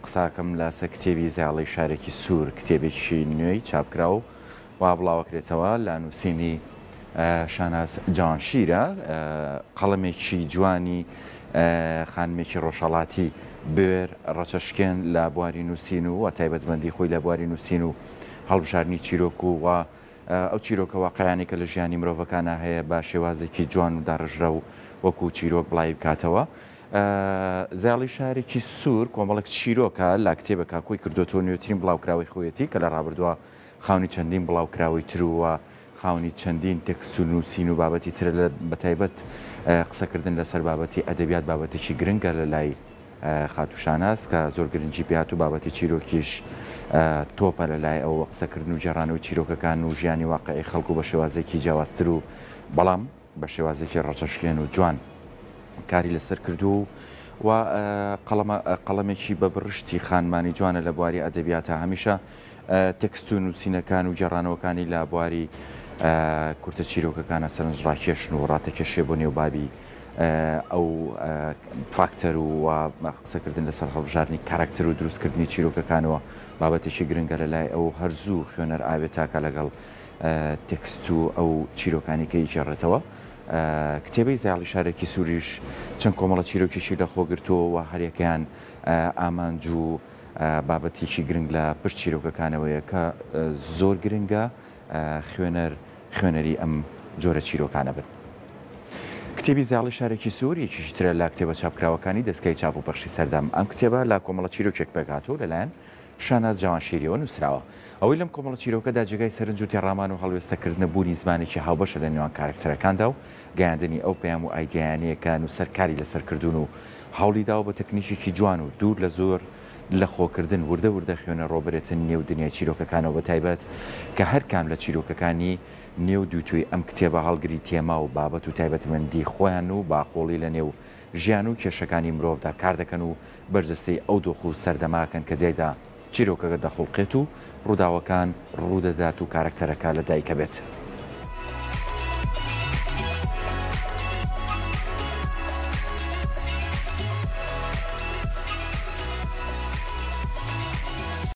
قساکەم لەسەر کتێبی زاڵی شارێکی سوور کتێبێکی نوێی چاپکرا و وا بڵاوەکرێتەوە لە نووسینی شاناز جوانشیرە قەڵەمێکی جوانی خانمێکی ڕۆژهەڵاتی بێر ڕەچەشکێن لە بواری نووسین و تایبەتمەندی خۆی لە بواری نووسین و هەڵبژاردننی چیرۆک و ئەو چیرۆکە واقعیانی کە لە ژیانی مرۆڤەکانە هەیە بە شێوازێکی جوان و داڕژرە و وەکو چیرۆک بڵای بکاتەوە. زاڵی شارێکی سوور کۆمەڵک چیرۆکە لە کتێبەکە کۆی کردوتۆ نوێترین بڵاوکراوی خۆیەتی کە لە ڕابردووە خاونی چەندین بڵاوکراوی ترووە خاونی چەندین تێکست و نووسین و بابەتی ترە لە بەتایبەت قسەکردن لەسەر بابەتی ئەدەبیات بابەتێکی گرنگە لە لای خاتوشاناس کە زۆر گرنگی پێات و بابەتی چیرۆکیش تۆپە لە لای ئەو قسەکردن و جێڕانەوەی چیرۆکەکان و ژیانی واقعی خەڵکو بە شێوازێکی جیاوازتر و بەڵام بە شێوازێکی ڕەچەشکێن و جوان کاری لەسەر کردو و قەڵەمێکی بە بڕشتی خانمانی جوانە لە بواری ئەدەبیاتە هەمیشە تێکست و نووسینەکان و جێڕانەوەکانی لە بواری کورتە چیرۆکەکانە سەرنجڕاکێشن و ڕاتەکێشێ بۆ نێوبابی ئەو فاکتەر و قسەکردن لەسەر هەڵبژاردننی کاراکتەر و دروستکردنی چیرۆکەکانەوە بابەتێکی گرنگە لە لای ئەو هەرزوو خوێنەر ئاوێت تاکە لەگەڵ تێکست و ئەو چیرۆکانی کە ئیجێڕێتەوە. کتێبەی زاڵی شارێکی سووریش چەند کۆمەڵە چیرۆکیشی لە خۆگرتووە و هەریەکەیان ئامانج و بابەتێکی گرنگ لە پشت چیرۆکەکانەوەیە کە زۆر گرنگە خوێنەری ئەم جۆرە چیرۆکانە بن. کتێبی زاڵی شارێکی سوور یەکیشی ترە لە کتێبە چاپکراوەکانی دەستگای چاپ و پەخشی سەردەم. ئەم کتێبە لە کۆمەڵە چیرۆکێک پێکاتۆ لەلایەن شاناز جوانشیریەوە نووسراوە. ئەوەی لەم کۆمەڵە چیرۆکەدا جێگای سەرنج و تێڕامان و هەڵوێستەکردنە بوونی زمانێکی هاوبەشە لە نێوان کارکتەرەکاندا و گەیاندنی ئەو پەیام و ئایدیایانەیەکان و سەرکاری لەسەرکردون و هەوڵیداوە بە تەکنیشێکی جوان و دوور لە زۆر لە خۆکردن وردە وردە خوێنە ڕۆبرێتن نێو دنیای چیرۆکەکانەوە بەتایبەت کە هەر کام لە چیرۆکەکانی نێو دووتوی ئەم کتێبە هەڵگری تێما و بابەت و تایبەتمەندی خۆیان و باقۆڵی لە نێو ژیان و کێشەکانی مرۆڤدا کار دەکەن و بەرجەستەی ئەو دۆخ و سەردەماکەن کە دایدا چیرۆکەکە دەخڵقێت و ڕووداوەکان ڕوودەدات و کارکتەرەکە لە دایکە بێت.